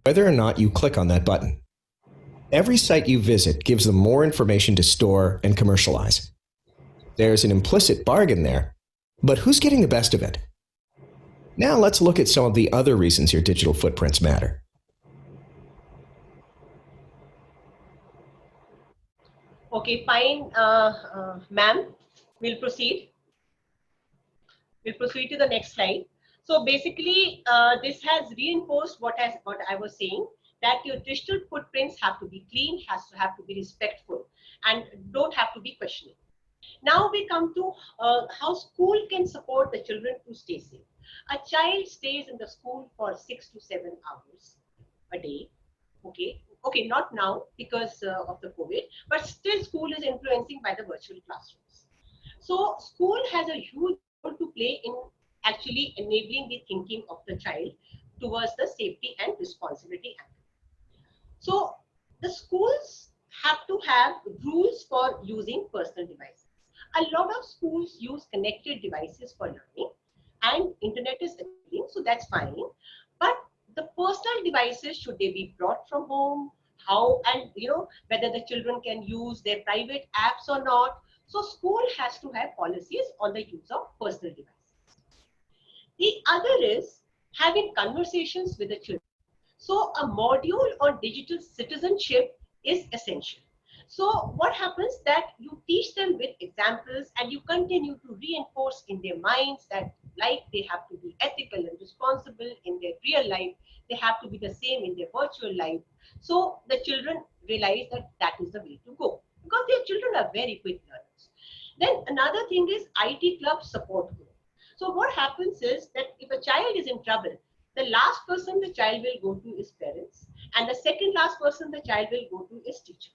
whether or not you click on that button. Every site you visit gives them more information to store and commercialize. There's an implicit bargain there, but who's getting the best of it? Now let's look at some of the other reasons your digital footprints matter. Okay, fine, ma'am. We'll proceed. We'll proceed to the next slide. So basically, this has reinforced what I was saying, that your digital footprints have to be clean, have to be respectful, and don't have to be questioning. Now we come to how school can support the children to stay safe. A child stays in the school for 6 to 7 hours a day. Okay, not now because of the COVID, but still school is influencing by the virtual classrooms. So school has a huge role to play in actually enabling the thinking of the child towards the safety and responsibility act. So the schools have to have rules for using personal devices. A lot of schools use connected devices for learning, and internet is enabling, so that's fine. But the personal devices, should they be brought from home? How, and whether the children can use their private apps or not. So school has to have policies on the use of personal devices. The other is having conversations with the children. So a module on digital citizenship is essential. So what happens that you teach them with examples and you continue to reinforce in their minds that like they have to be ethical and responsible in their real life, they have to be the same in their virtual life. So the children realize that that is the way to go, because their children are very quick learners. Then another thing is IT club support group. So what happens is that if a child is in trouble, the last person the child will go to is parents, and the second last person the child will go to is teacher.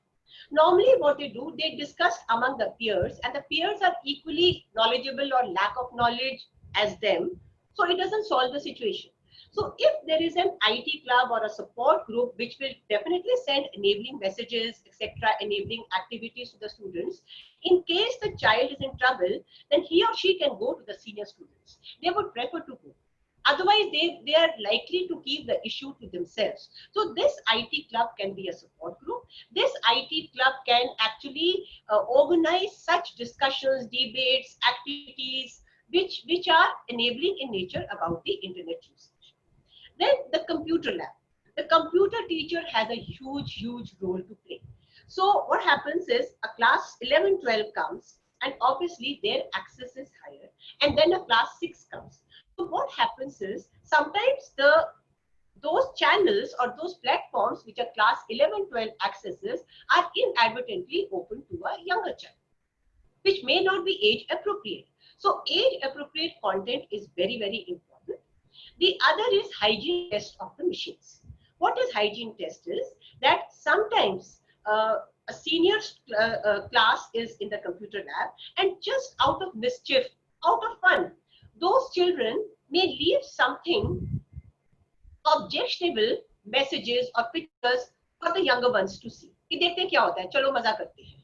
Normally what they do, they discuss among the peers, and the peers are equally knowledgeable or lack of knowledge as them, so it doesn't solve the situation. So if there is an IT club or a support group which will definitely send enabling messages, etc., enabling activities to the students, in case the child is in trouble, then he or she can go to the senior students. They would prefer to go. Otherwise, they are likely to keep the issue to themselves. So this IT club can be a support group. This IT club can actually organize such discussions, debates, activities, which are enabling in nature about the internet usage. Then the computer lab. The computer teacher has a huge role to play. So what happens is a class 11, 12 comes, and obviously their access is higher, and then a class 6 comes. So what happens is sometimes those channels or those platforms which are class 11, 12 accesses are inadvertently open to a younger child, which may not be age appropriate. So age appropriate content is very important. The other is hygiene test of the machines. What is hygiene test is that sometimes a senior class is in the computer lab, and just out of mischief, out of fun, those children may leave something objectionable messages or pictures for the younger ones to see. कि देखते क्या होता है, चलो मजा करते हैं.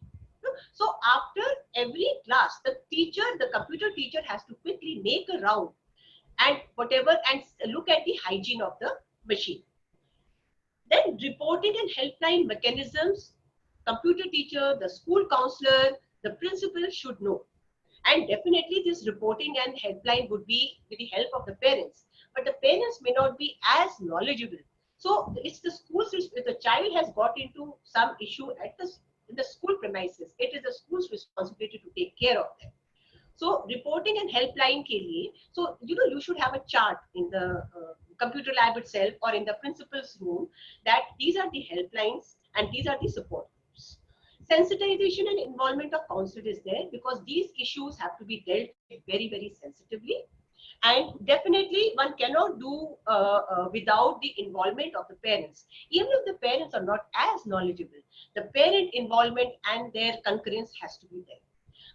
So after every class, the computer teacher has to quickly make a round and whatever and look at the hygiene of the machine. Then reporting and helpline mechanisms, computer teacher, the school counselor, the principal should know. And definitely this reporting and helpline would be with the help of the parents. But the parents may not be as knowledgeable. So it's the school's, if the child has got into some issue in the school premises, it is the school's responsibility to take care of them. So reporting and helpline ke liye, so you should have a chart in the computer lab itself or in the principal's room that these are the helplines and these are the support groups. Sensitization and involvement of counselor is there because these issues have to be dealt with very sensitively. And definitely one cannot do without the involvement of the parents. Even if the parents are not as knowledgeable, the parent involvement and their concurrence has to be there.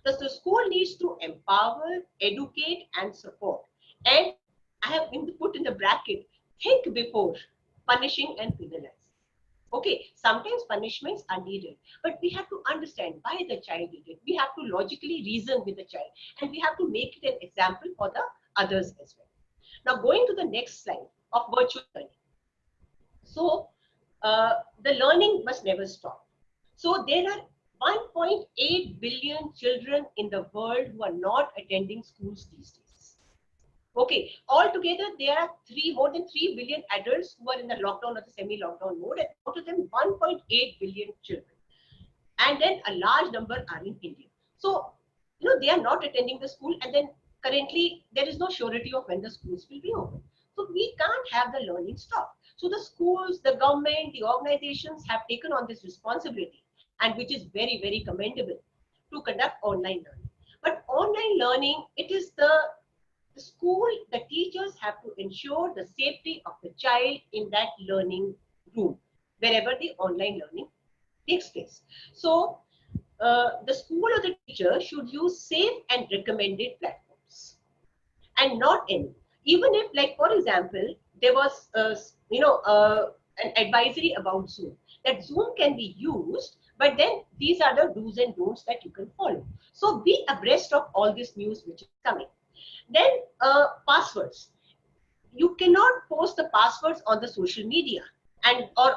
Thus, the school needs to empower, educate, and support. And I have put in the bracket, think before punishing and penalize. Okay, sometimes punishments are needed, but we have to understand why the child did it. We have to logically reason with the child, and we have to make it an example for the others as well. Now, going to the next slide of virtual learning. So the learning must never stop. So there are 1.8 billion children in the world who are not attending schools these days. Okay, altogether there are more than 3 billion adults who are in the lockdown or the semi-lockdown mode, and out of them 1.8 billion children. And then a large number are in India. So, they are not attending the school, and then currently there is no surety of when the schools will be open. So we can't have the learning stop. So the schools, the government, the organizations have taken on this responsibility, and which is very, very commendable, to conduct online learning. But online learning, it is the school, the teachers have to ensure the safety of the child in that learning room, wherever the online learning takes place. So the school or the teacher should use safe and recommended platforms, and not any. Even if, like for example, there was an advisory about Zoom, that Zoom can be used, but then these are the do's and don'ts that you can follow. So be abreast of all this news which is coming. Then passwords. You cannot post the passwords on the social media, and or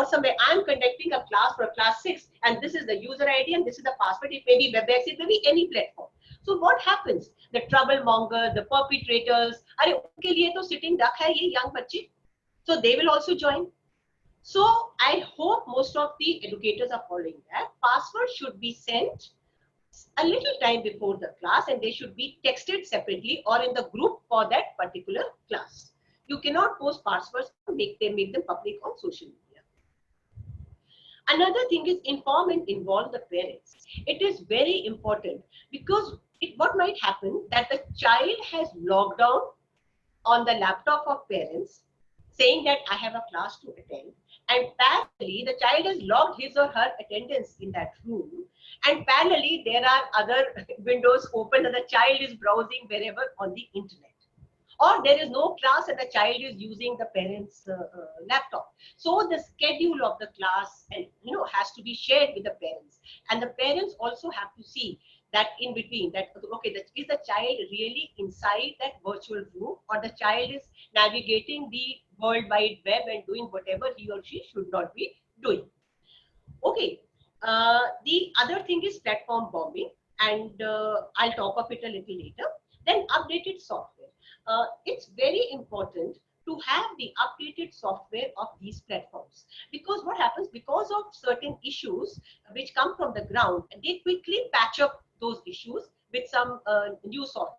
somewhere. I'm conducting a class for class 6, and this is the user ID and this is the password. It may be WebEx, it may be any platform. So what happens? The troublemonger, the perpetrators, are unke liye to sitting duck hai ye young bachche, so they will also join. So I hope most of the educators are following that. Password should be sent a little time before the class, and they should be texted separately or in the group for that particular class. You cannot post passwords and make them public on social media. Another thing is inform and involve the parents. It is very important, because what might happen that the child has logged on the laptop of parents, saying that I have a class to attend, and parallelly the child has logged his or her attendance in that room, and parallelly there are other windows open and the child is browsing wherever on the internet, or there is no class and the child is using the parents laptop. So the schedule of the class, and has to be shared with the parents, and the parents also have to see that in between, that okay, is the child really inside that virtual room, or the child is navigating the world wide web and doing whatever he or she should not be doing. Okay, the other thing is platform bombing, and I'll talk of it a little later. Then updated software. It's very important to have the updated software of these platforms, because what happens, because of certain issues which come from the ground, they quickly patch up those issues with some new software.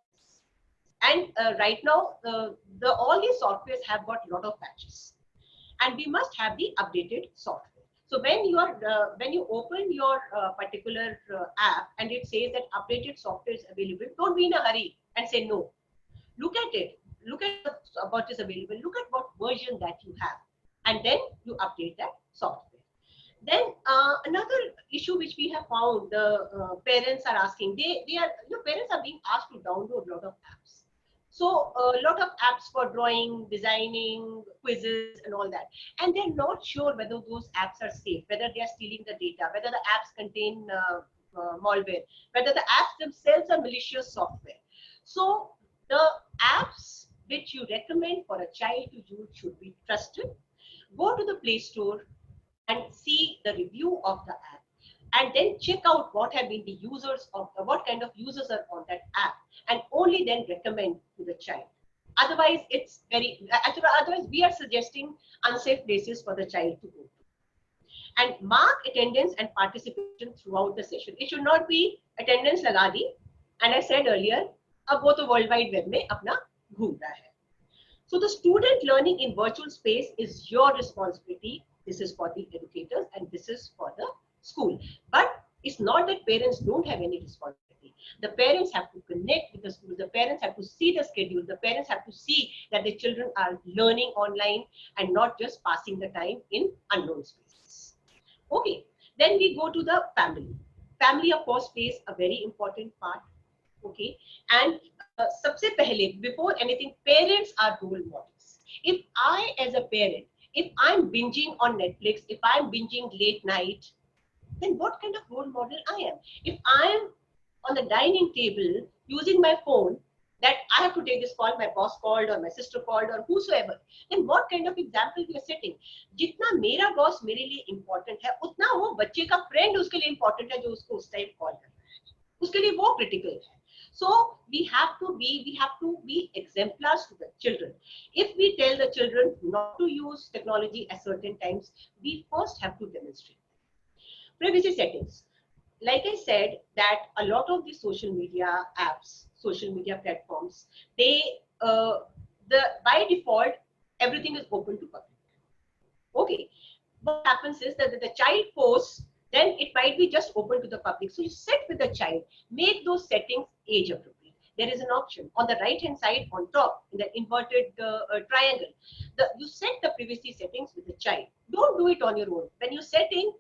And right now, all these softwares have got a lot of patches, and we must have the updated software. So when you open your particular app and it says that updated software is available, don't be in a hurry and say no. Look at it. Look at what is available. Look at what version that you have, and then you update that software. Then another issue which we have found, the parents are asking. Parents are being asked to download a lot of apps. So a lot of apps for drawing, designing, quizzes, and all that, and they're not sure whether those apps are safe, whether they are stealing the data, whether the apps contain malware, whether the apps themselves are malicious software. So the apps which you recommend for a child to use should be trusted. Go to the Play Store and see the review of the app, and then check out what have been the users of what kind of users are on that app, and only then recommend to the child. Otherwise, otherwise we are suggesting unsafe places for the child to go to. And mark attendance and participation throughout the session. It should not be attendance laga di, and I said earlier, अब वो तो world wide web में अपना घूम रहा है. So the student learning in virtual space is your responsibility. This is for the educators and this is for the school. But it's not that parents don't have any responsibility. The parents have to connect with the school. The parents have to see the schedule. The parents have to see that the children are learning online and not just passing the time in unknown spaces. Okay, then we go to the family. Family, of course, plays a very important part. Okay, and सबसे पहले, before anything, parents are role models. If I, as a parent, if I'm binging on Netflix, if I'm binging late night, then what kind of role model I am? If I'm on the dining table using my phone, that I have to take this call, my boss called or my sister called or whosoever, then what kind of example we are setting? जितना मेरा boss मेरे लिए important है, उतना वो बच्चे का friend उसके लिए important है जो उसको उस टाइम कॉल कर रहा है, उसके लिए वो critical है. So we have to be exemplars to the children. If we tell the children not to use technology at certain times, we first have to demonstrate. Privacy settings. Like I said, that a lot of the social media apps, social media platforms, they by default everything is open to public. Okay, what happens is that the child posts, then it might be just open to the public. So you sit with the child, make those settings age appropriate. There is an option on the right hand side on top in the inverted triangle. You set the privacy settings with the child. Don't do it on your own. When you're setting,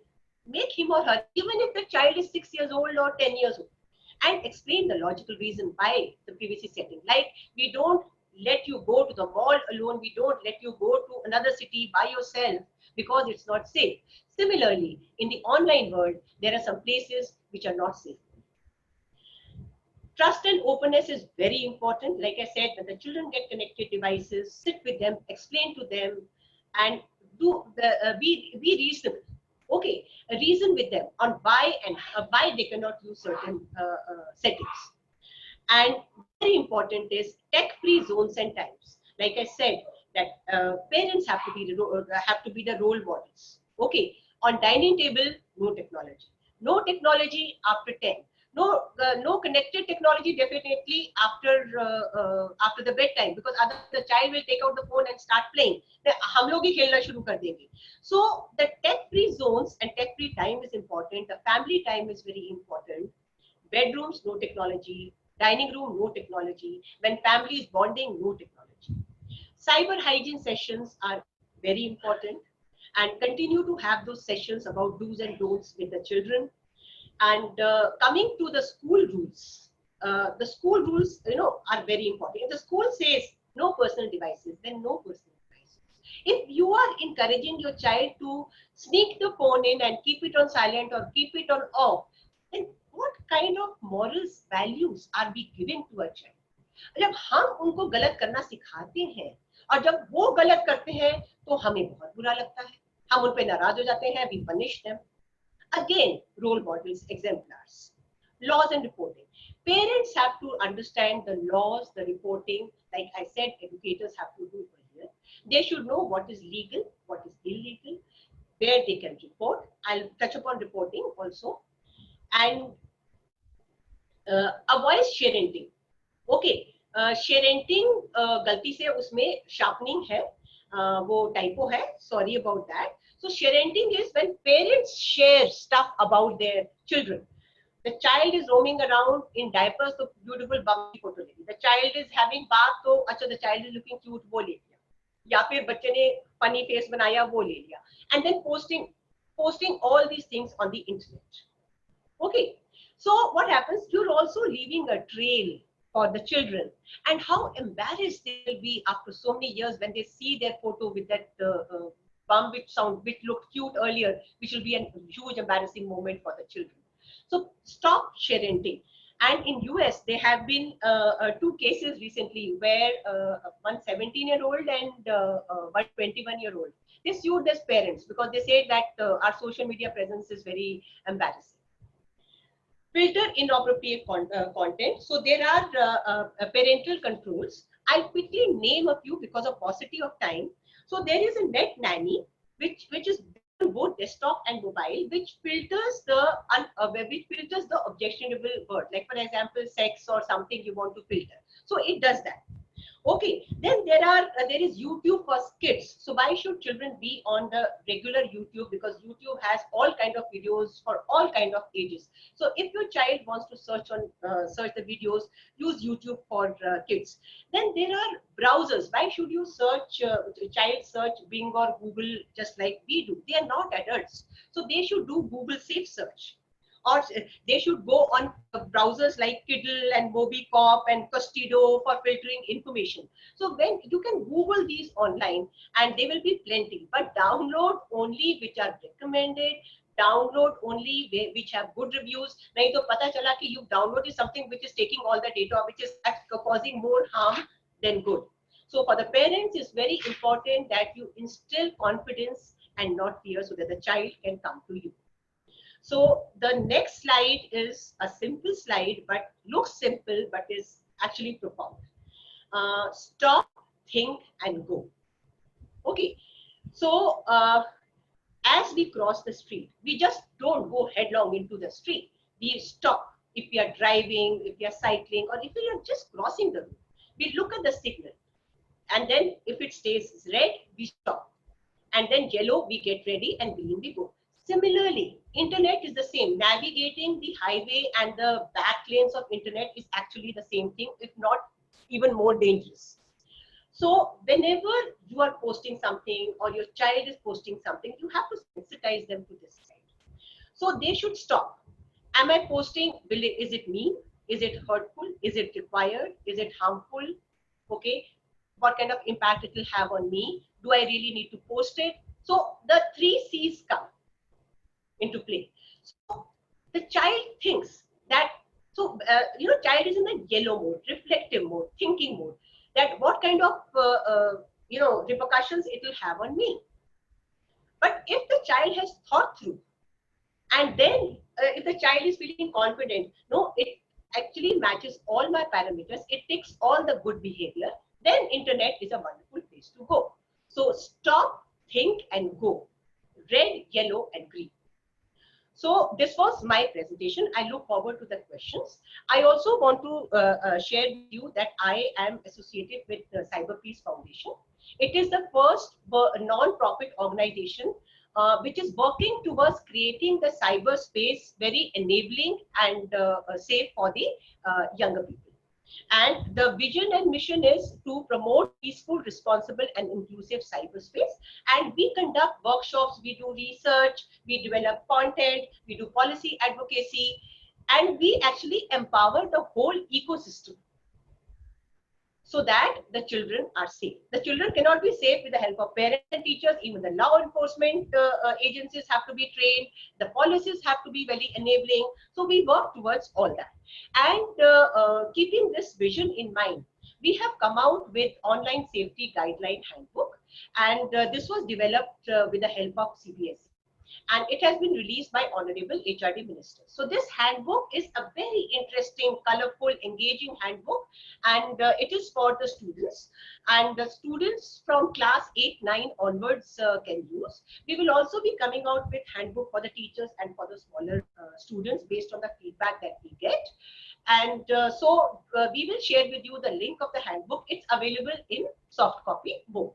make him or her, even if the child is 6 years old or 10 years old, and explain the logical reason why the privacy setting. Like, we don't let you go to the mall alone, we don't let you go to another city by yourself because it's not safe. Similarly, in the online world, there are some places which are not safe. Trust and openness is very important. Like I said, when the children get connected devices, sit with them, explain to them, and be reasonable. Okay, reason with them on why they cannot use certain settings. And very important is tech-free zones and times. Like I said, that parents have to be the role models. Okay, on dining table, no technology. No technology after 10. No connected technology definitely after the bedtime, because other the child will take out the phone and start playing. हम लोग ही खेलना शुरू कर देंगे. So the tech-free zones and tech-free time is important. The family time is very important. Bedrooms, no technology. Dining room, no technology. When family is bonding, no technology. Cyber hygiene sessions are very important, and continue to have those sessions about do's and don'ts with the children. And coming to the school rules, are very important. If the school says no personal devices, then no personal devices. If you are encouraging your child to sneak the phone in and keep it on silent or keep it on off, then what kind of morals, values are we giving to a child? जब हम उनको गलत करना सिखाते हैं और जब वो गलत करते हैं तो हमें बहुत बुरा लगता है, हम उन पे नाराज हो जाते हैं, we punish them. Again, role models, exemplars. Laws and reporting. Parents have to understand the laws, the reporting. Like I said, educators have to do earlier. They should know what is legal, what is illegal, where they can report. I'll touch upon reporting also. And avoid sharenting. Okay, sharenting गलती से उसमें sharpening है, वो typo है. Sorry about that. So sharenting is when parents share stuff about their children. The child is roaming around in diapers, so beautiful bummy photo ले ली. The child is having bath, तो अच्छा the child is looking cute, वो ले लिया. या फिर बच्चे ने funny face बनाया, वो ले लिया. And then posting all these things on the internet. Okay, so what happens? You're also leaving a trail for the children, and how embarrassed they will be after so many years when they see their photo with that bum which looked cute earlier, which will be a huge embarrassing moment for the children. So stop sharenting. And in US, there have been 2 cases recently where one 17-year-old and one 21-year-old, they sued their parents because they said that our social media presence is very embarrassing. Filter inappropriate content. So there are parental controls. I'll quickly name a few because of paucity of time. So there is a Net Nanny, which is both desktop and mobile, which filters the objectionable word, like for example, sex or something you want to filter. So it does that. Okay, then there is YouTube for kids. So why should children be on the regular YouTube? Because YouTube has all kind of videos for all kind of ages. So if your child wants to search the videos, use YouTube for kids. Then there are browsers. Why should you child search Bing or Google just like we do? They are not adults, so they should do Google Safe Search. Or they should go on browsers like Kiddle and MobiCop and Custido for filtering information. So when you can Google these online, and they will be plenty, but download only which are recommended, download only which have good reviews. Nahi to pata chala ki you downloaded something which is taking all the data, which is causing more harm than good. So for the parents, it's very important that you instill confidence and not fear so that the child can come to you. So the next slide is a simple slide, but looks simple, but is actually profound. Stop, think, and go. Okay. So as we cross the street, we just don't go headlong into the street. We stop. If we are driving, if we are cycling, or if we are just crossing the road, we look at the signal. And then if it stays red, we stop. And then yellow, we get ready and green, we go. Similarly, internet is the same. Navigating the highway and the back lanes of internet is actually the same thing, if not even more dangerous. So whenever you are posting something or your child is posting something, you have to sensitize them to this side. So they should stop. Am I posting? Is it mean? Is it hurtful? Is it required? Is it harmful? Okay. What kind of impact it will have on me? Do I really need to post it? So the 3 C's come into play. So the child thinks that, child is in the yellow mode, reflective mode, thinking mode, that what kind of, repercussions it will have on me. But if the child has thought through, and then if the child is feeling confident, no, it actually matches all my parameters, it takes all the good behavior, then internet is a wonderful place to go. So stop, think, and go. Red, yellow, and green. So this was my presentation. I look forward to the questions. I also want to share with you that I am associated with the Cyber Peace Foundation. It is the first non-profit organization which is working towards creating the cyberspace very enabling and safe for the younger people. And the vision and mission is to promote peaceful, responsible, and inclusive cyberspace. And we conduct workshops, we do research, we develop content, we do policy advocacy, and we actually empower the whole ecosystem so that the children are safe. The children cannot be safe with the help of parents and teachers. Even the law enforcement agencies have to be trained. The policies have to be very enabling. So we work towards all that. And keeping this vision in mind, we have come out with online safety guideline handbook. And this was developed with the help of CBSE. And it has been released by Honorable HRD Minister. So this handbook is a very interesting, colorful, engaging handbook, and it is for the students. And the students from class 8, 9 onwards can use. We will also be coming out with handbook for the teachers and for the smaller students based on the feedback that we get. And so we will share with you the link of the handbook. It's available in soft copy both.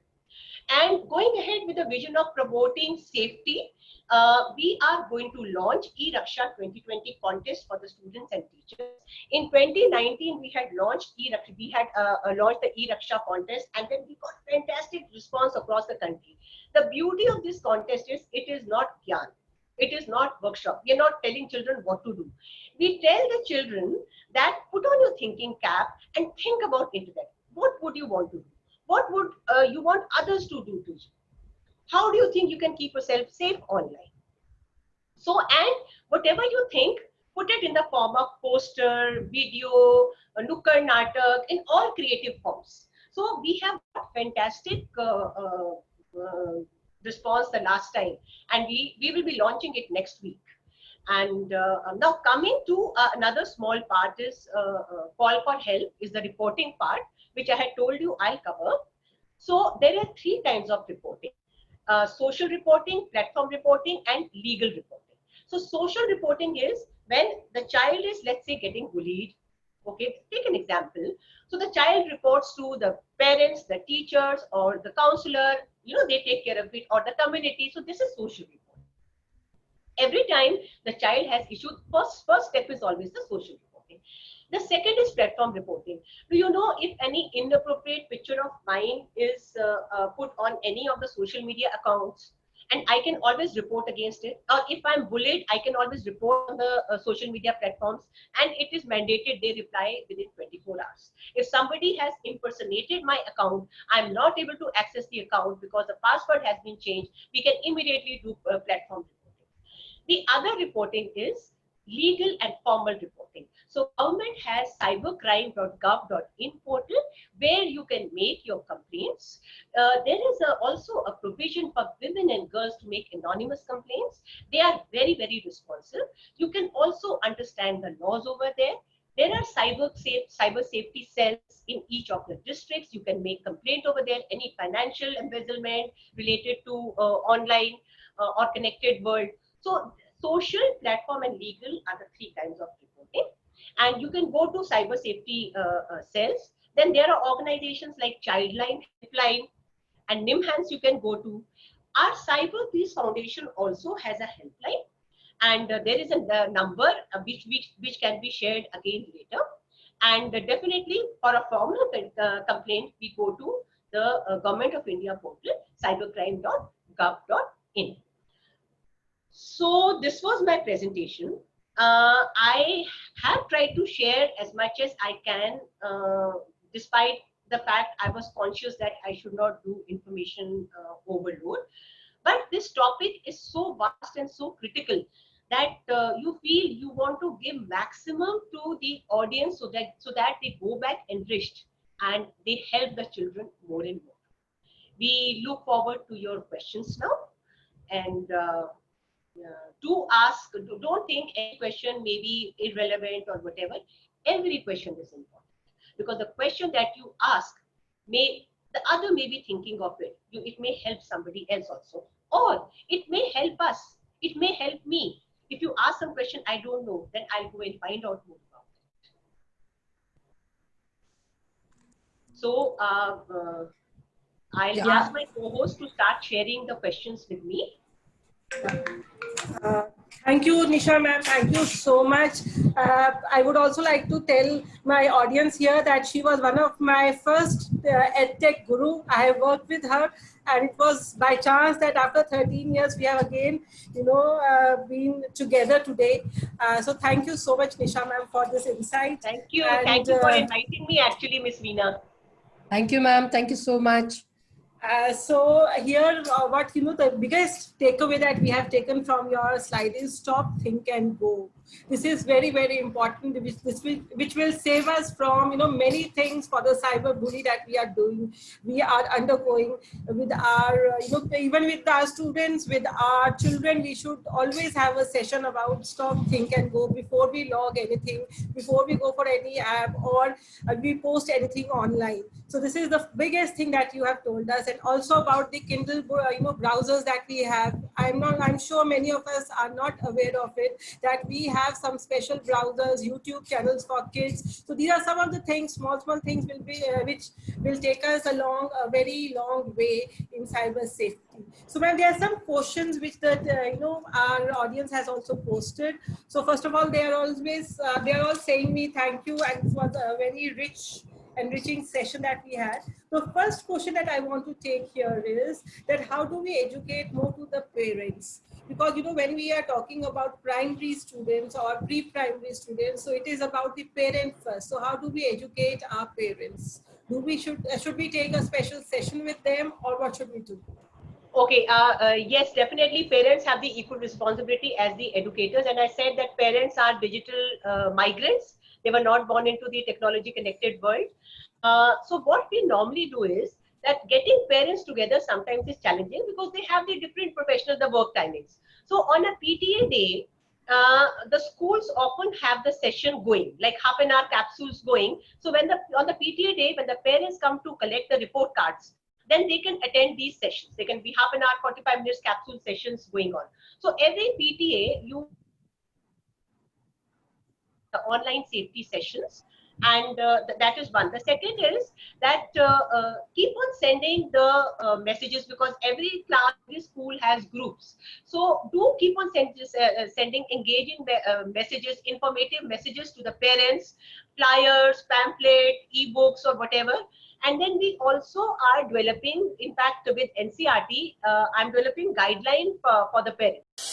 And going ahead with the vision of promoting safety, we are going to launch eRaksha 2020 contest for the students and teachers. In 2019, we had launched launched the eRaksha contest, and then we got fantastic response across the country. The beauty of this contest is it is not gyan. It is not workshop. We are not telling children what to do. We tell the children that put on your thinking cap and think about internet. What would you want to do? What would you want others to do to you? How do you think you can keep yourself safe online? So, and whatever you think, put it in the form of poster, video, nukkad natak, in all creative forms. So we have got fantastic response the last time, and we will be launching it next week. And now coming to another small part is call for help is the reporting part, which I had told you I'll cover. So there are 3 kinds of reporting: social reporting, platform reporting, and legal reporting. So social reporting is when the child is, let's say, getting bullied. Okay, take an example. So the child reports to the parents, the teachers, or the counselor. They take care of it, or the community. So this is social reporting. Every time the child has issued, first step is always the social reporting. The second is platform reporting. Do you know if any inappropriate picture of mine is put on any of the social media accounts? And I can always report against it. Or if I'm bullied, I can always report on the social media platforms, and it is mandated they reply within 24 hours. If somebody has impersonated my account, I'm not able to access the account because the password has been changed, we can immediately do platform reporting. The other reporting is legal and formal reporting. So government has cybercrime.gov.in portal where you can make your complaints. There is also a provision for women and girls to make anonymous complaints. They are very, very responsive. You can also understand the laws over there. There are cyber safety cells in each of the districts. You can make complaint over there. Any financial embezzlement related to online or connected world. So social, platform, and legal are the three kinds of reporting. And you can go to cyber safety cells. Then there are organizations like Childline, Helpline, and NIMHANS you can go to. Our Cyber Peace Foundation also has a helpline, and there is a number which can be shared again later. And definitely for a formal complaint, we go to the Government of India portal, cybercrime.gov.in. So this was my presentation. I have tried to share as much as I can, despite the fact I was conscious that I should not do information overload. But this topic is so vast and so critical that you feel you want to give maximum to the audience so that they go back enriched and they help the children more and more. We look forward to your questions now, and do ask. Don't think any question may be irrelevant or whatever. Every question is important because the question that you ask the other may be thinking of it. It may help somebody else also, or it may help us. It may help me. If you ask some question I don't know, then I'll go and find out more about it. So I'll ask my co-host to start sharing the questions with me. Thank you, Nisha ma'am. Thank you so much. I would also like to tell my audience here that she was one of my first EdTech guru. I have worked with her, and it was by chance that after 13 years we have again, been together today. So thank you so much, Nisha ma'am, for this insight. Thank you. Thank you for inviting me, actually, Miss Veena. Thank you, ma'am. Thank you so much. So here, the biggest takeaway that we have taken from your slide is stop, think, and go. This is very, very important, which will save us from, many things for the cyber bully that we are doing, we are undergoing with our, even with our students, with our children. We should always have a session about stop, think, and go before we log anything, before we go for any app, or we post anything online. So this is the biggest thing that you have told us, and also about the Kindle, browsers that we have. I'm sure many of us are not aware of it, that we have some special browsers, YouTube channels for kids. So these are some of the things, small things will be, which will take us along a very long way in cyber safety. So ma'am, there are some questions which that, our audience has also posted. So first of all, they are all saying me thank you, and it was a very enriching session that we had. The first question that I want to take here is that how do we educate more to the parents? Because when we are talking about primary students or pre-primary students, so it is about the parent first. So how do we educate our parents? Should we take a special session with them, or what should we do? Okay, yes, definitely parents have the equal responsibility as the educators, and I said that parents are digital migrants. They were not born into the technology connected world. So what we normally do is that getting parents together sometimes is challenging because they have the different professional, the work timings. So on a PTA day, the schools often have the session going, like half an hour capsules going. So on the PTA day, when the parents come to collect the report cards, then they can attend these sessions. They can be half an hour, 45 minutes capsule sessions going on. So every PTA, the online safety sessions, and that is one. The second is that keep on sending the messages, because every class, every school has groups. So do keep on sending engaging messages, informative messages to the parents, flyers, pamphlet, ebooks, or whatever. And then we also are developing, in fact, with NCERT, I'm developing guideline for the parents.